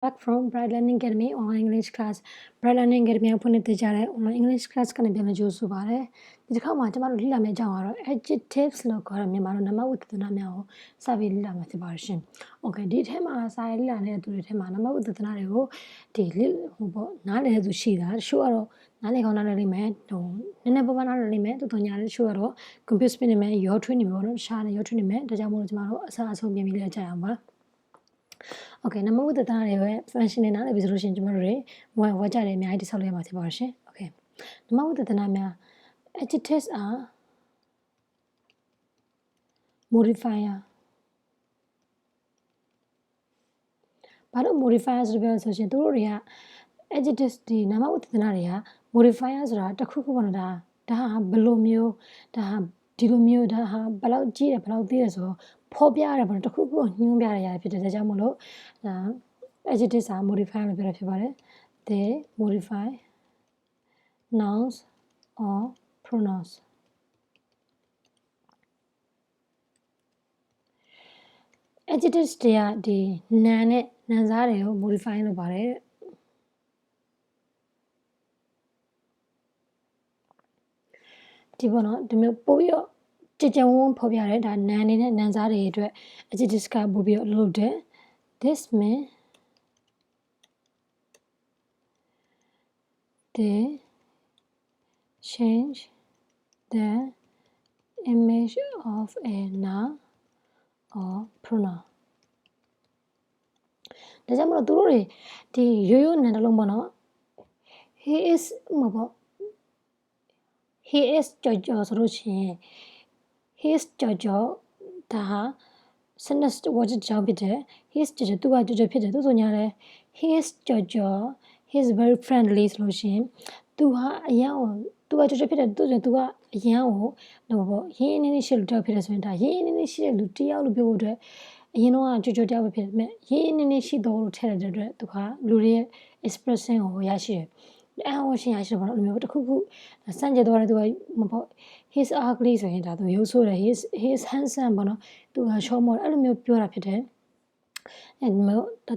back from Bright Learning Academy online English class. Bright Learning Academy ဖွင့်နေကြတဲ့ online English class ကနေပြန်လည်ကြိုဆိုပါရစေ။ဒီတစ်ခါမှာကျွန်တော်တို့လေ့လာမယ့်အကြောင်းကတော့ adjectives လို့ခေါ်တဲ့မြန်မာလိုနာမဝတ္တနာများကိုစပြီးလေ့လာမှာဖြစ်ပါတယ်ရှင်။ Okay ဒီထဲမှာစာရေးလေ့လာနေတဲ့သူတွေထဲမှာနာမဝတ္တနာတွေကိုဒီနားလည်တဲ့သူရှိတာတချို့ကတော့နားလည်ကောင်းနားလည်လိမ့်မယ်နည်းနည်းပါးပါးနားလည်လိမ့်မယ်တော်တော်ညာတချို့ကတော့ confuse ဖြစ်နေမယ်ရောထွေးနေပြီပေါ့နော်ရှားနေရောထွေးနေမယ်ဒါကြောင့်မို့လို့ကျွန်တော်တို့အစားအဆုံးပြင်ပြီးလေ့လာကြရအောင်ပါOkay နံပါတ်1သားတွေပဲ function နဲ့နားလည်ပြီဆိုလို့ရှိရင်ကျွန်တော်တို့တွေဝါကြတယ်အများကြီးတိဆောက်လို့ရမှာဖြစ်ပါရှင် Okay နံပါတ်1သားများ adjectives are modifier ဘာလို့ modifier ဆိုပြောဆိုရှင်သူတို့တွေက adjectives ဒီနံပါတ်1သားတွေက modifier ဆိုတာတစ်ခုခုပေါ့နော်ဒါဟာဘယ်လိုမျိုးဒါဟာဒီလိုမျိုးဒါဟာဘယ်လောက်ကြီးတယ်ဘယ်လောက်သေးတယ်ဆိုတော့ဖော်ပြရတယ်ပေါ့နော်တစ်ခုခုညွှန်းပြရရဖြစ်တဲ့ဒါကြောင့်မို့လို့adjectives က modifier လို့ပြောတာဖြစ်ပါတယ် they modify nouns or pronouns adjectives တွေကဒီနာမ်နဲ့နာမ်စားတွေကို modify လုပ်ပါတယ်ဒီပေါ့နော်ဒီမျိုးပို့ပြီးတော့ကြံဝန်းဖော်ပြရတယ်ဒါနာမ်နေနဲ့နာမ်စားတွေအတွက် adjectives ကပို့ပြီးတော့လုပ်တယ် this mean they change the image of a noun or pronoun ဒါကြောင့်မလို့သူတို့တွေဒီရိုးရိုးနာမ်တစ်လုံးပေါ့နော် he is မပေါ့ he is ကြော်ဆိုလို့ရှိရင် he is ကြော်ဒါဟာ sentence word ကြောင့်ဖြစ်တယ် he is ကြော်သူကကြော်ဖြစ်တယ်သူဆိုညာလဲ he is ကြော် he is very friendly ဆိုလို့ရှိရင်သူဟာအရန်ကိုသူကကြော်ဖြစ်တယ်သူဆိုသူကအရန်ကိုတော့ပေါ့ရင်းနေရှိလို့ကြောက်ဖြစ်တယ်ဆိုရင်ဒါရင်းနေရှိတဲ့လူတယောက်လို့ပြောဖို့အတွက်အရင်တော့ကြော်တယောက်ပဲဖြစ်တယ်ရင်းနေရှိတော့လို့ထည့်တဲ့အတွက်သူကလူတွေရဲ့ expression ကိုရရှိတယ်အဲ့ဟောရှင်ရရှိတော့ဘယ်လိုမျိုးတစ်ခုခုစမ်းကြသွားတယ်သူကမပေါ့ his ugly ဆိုရင်ဒါသူရုပ်ဆိုးတယ် his handsome ပေါ့နော်သူကချောမောအဲ့လိုမျိုးပြောတာဖြစ်တယ် and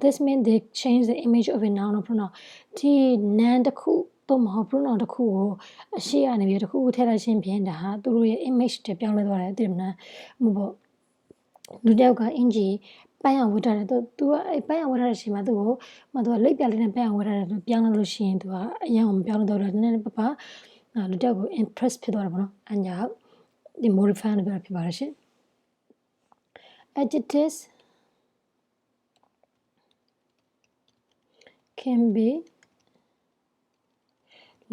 this mean they change the image of a noun or pronoun ဒီနာမ်တစ်ခုတော့မဟုတ် pronoun တစ်ခုကိုအရှိရနေပြီးတစ်ခုခုထည့်လိုက်ခြင်းဖြင့်ဒါဟာသူတို့ရဲ့ image တွေပြောင်းလဲသွားတယ်သိတယ်မလားမပေါ့လူတယောက်ကအင်ဂျီပန်းအောင်ဝတ်ထားတယ်သူကအဲ့ပန်းအောင်ဝတ်ထားတဲ့အချိန်မှာသူကလိပ်ပြလေးနဲ့ပန်းအောင်ဝတ်ထားတယ်ပြောင်းလဲလို့ရှိရင်သူကအရင်ကမပြောင်းလဲတော့တယ်နည်းနည်းပလူတယောက်ကို impress ဖြစ်သွားတယ်ပေါ့နော်အညာဒီ modify လို့ပြောတာဖြစ်ပါတယ်ရှင် adjectives can be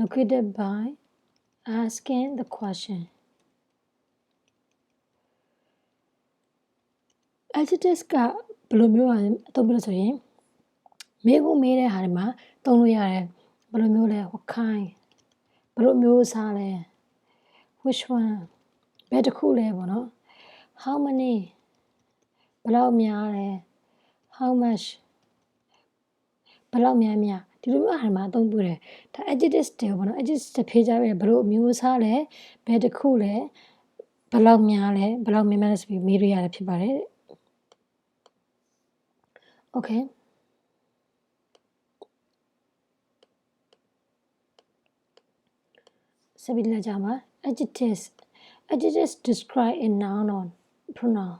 located by asking the question adjectives ကဘယ်လိုမျိုးအသုံးပြုလို့ဆိုရင်မေးဖို့မေးတဲ့ဟာတွေမှာသုံးလို့ရတယ်ဘယ်လိုမျိုးလဲ what kind ဘယ်လိုမျိုးစားလဲ which one ဘယ်တစ်ခုလဲပေါ့နော် how many ဘယ်လောက်များလဲ how much ဘယ်လောက်များဒီလိုမျိုးဟာမှာအသုံးပြုတယ်ဒါ adjectives တွေပေါ့နော် adjectives တွေဖေးကြပဲဘယ်လိုမျိုးစားလဲဘယ်တစ်ခုလဲဘယ်လောက်များလဲဘယ်လောက်များလဲဆိုပြီးမေးရရတယ်ဖြစ်ပါတယ် Okayဆက်ပြီးလာကြပါ adjectives describe a noun or pronoun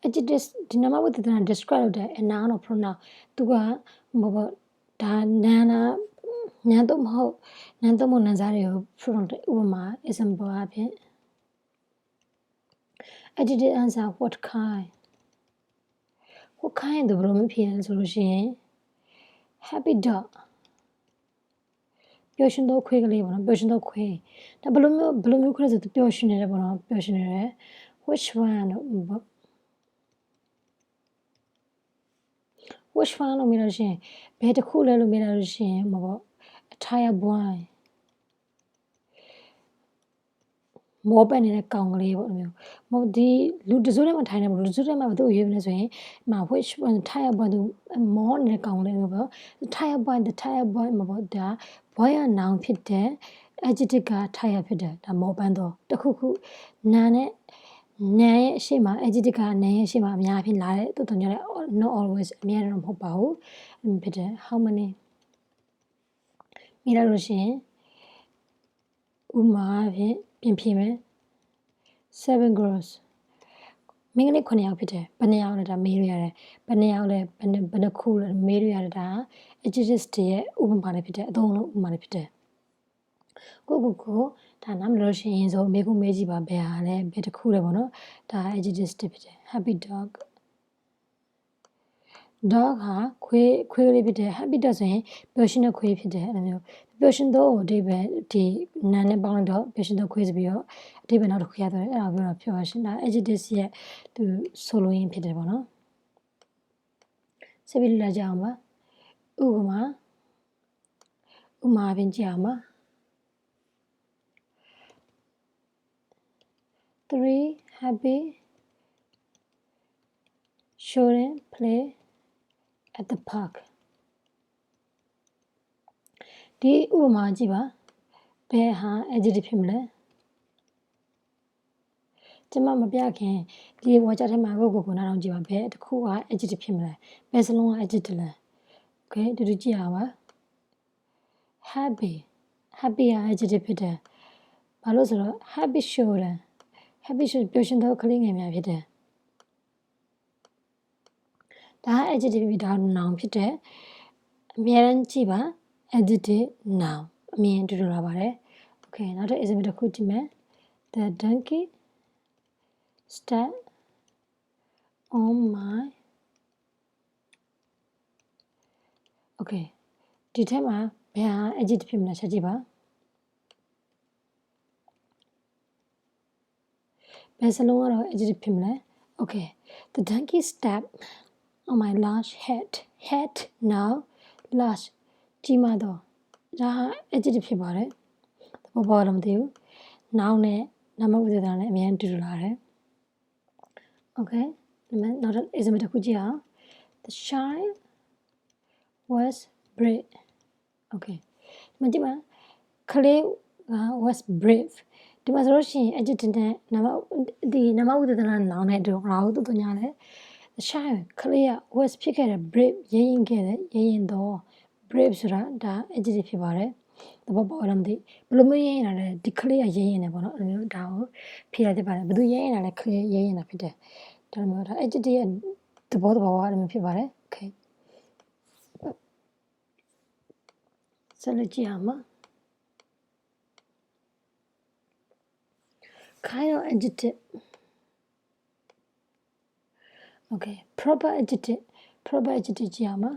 adjectives ဒီနာမဝတ္တနာ describe လုပ်တဲ့ a noun or pronoun သူကပေါ့ဒါနာမ်တော့မဟုတ်နာမ်စားတွေကို pronoun ဥပမာ example အဖြစ် adjective answer what kind သူဘယ်လိုမျိုးဖြေလဲဆိုလို့ရှိရင် happy dog ပျော်ရွှင်သောခွေးကလေးပေါ့နော်ပျော်ရွှင်သောခွေးဒါဘယ်လိုမျိုးခွေးဆိုသူပျော်ရွှင်နေတယ်ပေါ့နော်ပျော်ရွှင်နေတယ် which one ပေါ့ which one လို့မေးလို့ရှိရင်ဘယ်တစ်ခုလဲလို့မေးလို့ရှိရင်ပေါ့ a tire blind မောပက်နေတဲ့ကောင်ကလေးပေါ့မျိုးမဟုတ်ဒီလူတစုထဲမှာထိုင်နေဘူးလူတစုထဲမှာဘယ်သူ့ရွေးမလဲဆိုရင်which one tire boy သူမောနေတဲ့ကောင်လေးမျိုးပေါ့ tire boy the tire boy မှာပေါ့ဒါ boy က noun ဖြစ်တဲ့ adjective က tire ဖြစ်တယ်ဒါမောပန်းတော့တခုခုနာနဲ့နာရဲ့အရှိမ adjective ကနာရဲ့အရှိမအများဖြစ်လာတယ်တော်တော်ညလည်း not always အများတော့မဟုတ်ပါဘူးဖြစ်တယ် how many မိလာလို့ရှိရင်ဥမာဖြင့်ပြင်ဖြေမယ်7 girls မင်းကလေး9ယောက်ဖြစ်တယ်ဘယ်နှယောက်လဲဒါမေးလို့ရတယ်ဘယ်နှယောက်လဲဘယ်နှခုလဲမေးလို့ရတယ်ဒါ adjectives တွေရဲ့ဥပမာလေးဖြစ်တယ်အသုံးလုံးဥပမာလေးဖြစ်တယ်ကိုဒါနားမလို့ရှိရင်ဆိုမေးခွန်းမေးကြည့်ပါဘယ်ဟာလဲဘယ်တစ်ခုလဲပေါ့နော်ဒါ adjectives တွေဖြစ်တယ် happy dog dog ဟာခွေးလေးဖြစ်တယ် happy dog ဆိုရင်ပျော်ရွှင်တဲ့ခွေးဖြစ်တယ်အဲ့လိုမျိုးပျော်ရွှင်သောအဓိပ္ပာယ်ဒီနာနဲ့ပေါင်းတော့ပျော်ရွှင်သောခွေးဆိုပြီးတော့အဓိပ္ပာယ်နောက်တစ်ခုရသွားတယ်အဲ့ဒါပြောတော့ပျော်ရွှင်ဒါ adjectives ရဲ့သူဆိုလိုရင်းဖြစ်တယ်ပေါ့နော်ဆက်ပြီးလာကြအောင်ပါဥမာပြင်ကြည့်အောင်ပါ3 happy children play at the park ဒီဥပမာကြည့်ပါဘယ်ဟာ adjective ဖြစ်မလဲကျွန်မမပြခင်ဒီဝါကြထဲမှာကိုနားထောင်ကြည့်ပါဘယ်တစ်ခုက adjective ဖြစ်မလဲဘယ်စလုံးက adjective လဲ okay တူကြည့်ရပါ happy က adjective ဖြစ်တယ်ဘာလို့ဆိုတော့ happy children ပျော်ရွှင်သောကလေးငယ်များဖြစ်တယ်ဒါ adjective ပြီးဒါ noun ဖြစ်တယ်အများရန်ကြည့်ပါ adjective noun အမြင်တူလာပါတယ် okay နောက်တစ် example တစ်ခုကြည့်မယ် the donkey step on my okay ဒီထက်မှာဘယ်ဟာ adjective ဖြစ်မလဲချက်ကြည့်ပါဘယ်စလုံးကတော့ adjective ဖြစ်မလဲ okay the donkey step on my large hat now large ကြီးမားတော့ဒါဟာ adjective ဖြစ်ပါတယ်သဘောပေါက်တော့မသိဘူး noun နဲ့နာမဝိသေသနာနဲ့အများကြီးတူလာတယ် okay နောက်တစ် example တစ်ခုကြည့်အောင် the child was brave okay ဒီမှာကြည့်ပါကလေးက was brave ဒီမှာဆိုလို့ရှိရင် adjective နဲ့နာမဝိသေသနာ noun နဲ့တူတာဟုတ်တူညာလဲ the child ကလေးက was ဖြစ်ခဲ့တဲ့ brave ရဲရင်ခဲ့တဲ့ရဲရင်တော့ brave ဆိုတာဒါ adjective ဖြစ်ပါတယ်သဘောပေါက်လားမသိဘယ်လိုမျိုးရဲရင်လဲဒီကလေးကရဲရင်တယ်ပေါ့နော်အဲ့လိုမျိုးဒါကိုဖြေရတဲ့ပါတယ်ဘယ်သူရဲရင်လဲကလေးရဲရင်တာဖြစ်တယ်ဒါမျိုးဒါ adjective ရဲ့သဘောကအဲ့လိုမျိုးဖြစ်ပါတယ် okay ဆက်လက်ကြည့်အောင်ပါ kind of adjective okay proper adjective ကြည့်အောင်ပါ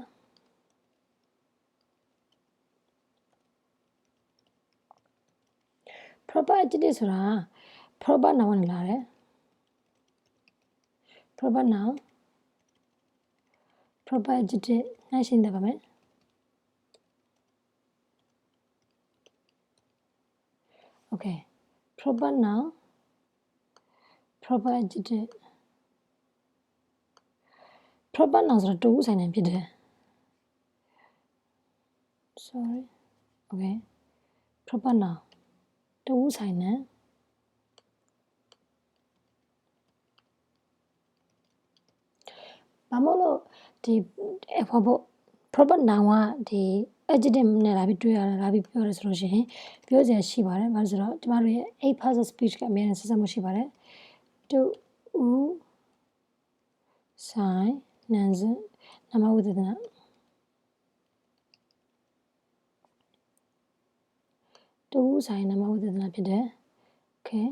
proper adjective ဆိုတာ proper noun နဲ့လာတယ် proper noun proper adjective နှိုင်းရှင်းတတ်ပါမယ် okay proper noun proper adjective proper noun ဆိုတာတူဦးဆိုင်နေဖြစ်တယ် sorry okay proper noun တူဦးဆိုင်နေဘာမို့လို့ဒီဟောဖို့ proper noun ကဒီ adjective နဲ့လာပြီးတွေ့ရတယ်လာပြီးပြောရဆိုလို့ရှိရင်ပြောစရာရှိပါတယ်ဘာလို့ဆိုတော့ကျမတို့ရဲ့ eight parts of speech ကအများနဲ့ဆက်စပ်မှုရှိပါတယ်တူဦးဆိုင်နာမ်စနာမဝိသေသနာတူဦးဆိုင်နာမဝိသေသနာဖြစ်တယ် okay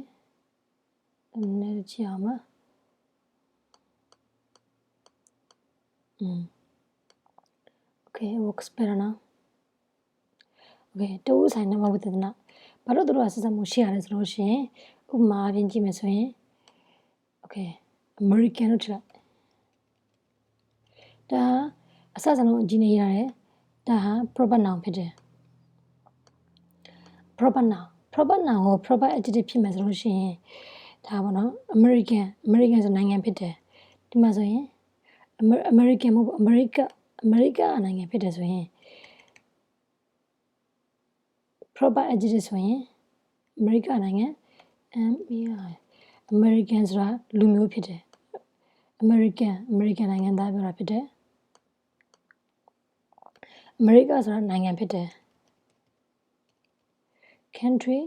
နည်းကြည့်အောင်ပါokay works better now okay တူဦးဆိုင်နာမဝိသေသနာဘာလို့တို့ကဆက်စပ်မှုရှိရလဲဆိုလို့ရှိရင်ဥပမာပြင်ကြည့်မယ်ဆိုရင် okay American လို့ထည့်ဒါအစစလုံးအကြီးနေရတယ်ဒါဟာ proper noun ဖြစ်တယ် proper noun proper noun ကို proper adjective ဖြစ်မယ်ဆိုလို့ရှိရင်ဒါပေါ့နော် American ဆိုနိုင်ငံဖြစ်တယ်ဒီမှာဆိုရင် American မဟုတ်ဘူး America နိုင်ငံဖြစ်တယ်ဆိုရင် proper adjective ဆိုရင် America နိုင်ငံ American ဆိုတာလူမျိုးဖြစ်တယ် American နိုင်ငံသားပြောတာဖြစ်တယ် America ဆိုတာနိုင်ငံဖြစ်တယ် country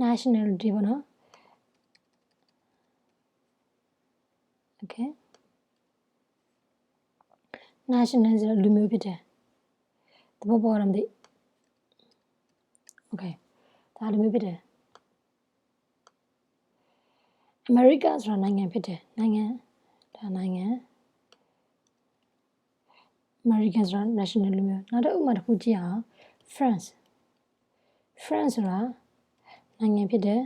nationality ပေါ့နော် okay national ဆိုတာလူမျိုးဖြစ်တယ်သဘောပေါက်ရမသိ okay ဒါလူမျိုးဖြစ်တယ် America ဆိုတာနိုင်ငံဖြစ်တယ်နိုင်ငံဒါနိုင်ငံ American ဆိုတာ national လူမျိုးနောက်တစ်ဥပမာတစ်ခုကြည့်အောင် France ဆိုတာနိုင်ငံဖြစ်တယ်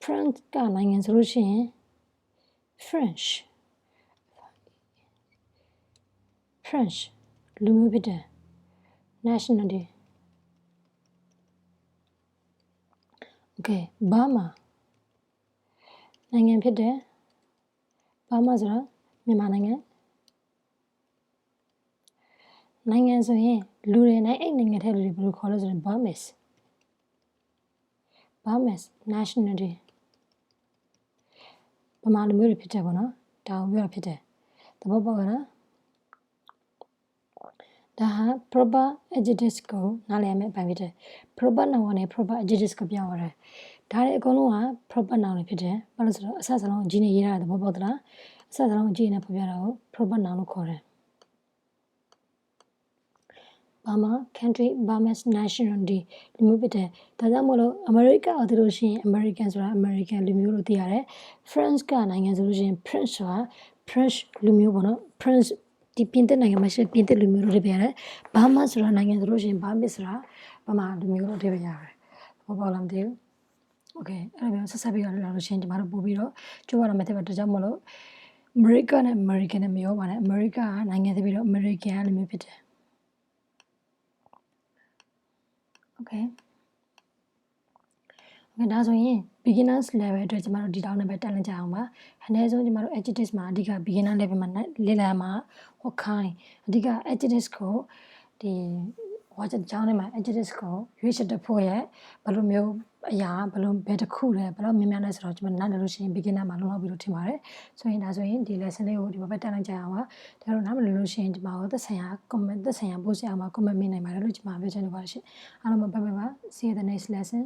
France ကနိုင်ငံဆိုလို့ရှိရင် French လူမျိုးဖြစ်တယ် nationality okay Burma နိုင်ငံဖြစ်တယ် Burma ဆိုတာမြန်မာနိုင်ငံဆိုရင်လူတွေနဲ့အဲ့နိုင်ငံထဲလူတွေဘယ်လိုခေါ်လဲဆိုရင် Burmese nationality ဗမာလူမျိုးတွေဖြစ်တယ်ပေါ့နော်ဒါကိုပြောတာဖြစ်တယ်သဘောပေါက်လားဒါဟာ proper adjectives ကိုနားလည်ရမယ့်အပိုင်းဖြစ်တယ် proper noun နဲ့ proper adjectives ကိုပြောင်းရတယ်ဒါတွေအကုန်လုံးက proper noun တွေဖြစ်တယ်ဘာလို့ဆိုတော့အစစလုံးအကြီးနဲ့ရေးထားတဲ့သဘောပေါက်သလားအစစလုံးအကြီးနဲ့ဖော်ပြတာကို proper noun လို့ခေါ်တယ် Burma country Burmese nationality လူမျိုးဖြစ်တယ်ဒါကြောင့်မို့လို့ America ကိုသိလို့ရှိရင် American ဆိုတာ American လူမျိုးလို့သိရတယ် France ကနိုင်ငံဆိုလို့ရှိရင် French ဆိုတာ French လူမျိုးပေါ့နော် France ဒီပြင်သစ်နိုင်ငံမှာရှိတဲ့ပြင်သစ်လူမျိုးလို့သိပြရတယ် Burma ဆိုတာနိုင်ငံဆိုလို့ရှိရင် Burmese ဆိုတာဗမာလူမျိုးလို့သိပြရတယ်ဘောပေါက်လားမသိဘူး okay အဲ့ဒါမျိုးဆက်ပြီးတော့လာလို့ရှိရင်ဒီမှာတော့ပို့ပြီးတော့ကြိုးရအောင်မသိပါဒါကြောင့်မို့လို့ America နဲ့ American နဲ့မရောပါနဲ့ America ကနိုင်ငံသိပြီးတော့ American ကလူမျိုးဖြစ်တယ်Okay ဒါဆိုရင် beginners level အတွက်ကျမတို့ဒီတောင်းနဲ့ပဲတက်လန့်ကြအောင်ပါအနည်းဆုံးကျမတို့ adjectives မှာအဓိက beginner level မှာလေ့လာမှာ what kind အဓိက adjectives ကိုဒီဟောချက်ကြောင်းထဲမှာ adjectives ကိုရွေးချယ်တဖို့ရဲ့ဘယ်လိုမျိုးအရာဘယ်လိုဘယ်တစ်ခုလဲဘယ်လိုများများလဲဆိုတော့ကျမနားလည်လို့ရှိရင် beginner မှာလုံးဝပြီးလို့ထင်ပါတယ်ဆိုရင်ဒါဆိုရင်ဒီ lesson လေးကိုဒီမှာပဲတက်လန့်ကြအောင်ပါဒါတော့နားမလည်လို့ရှိရင်ဒီမှာကိုသက်ဆိုင်ရာ comment သက်ဆိုင်ရာ post ရအောင်မှာ comment မိနိုင်ပါတယ်လို့ကျမပြောချင်လို့ပါရှင်အားလုံးပဲဘယ်ပါ see you the next lesson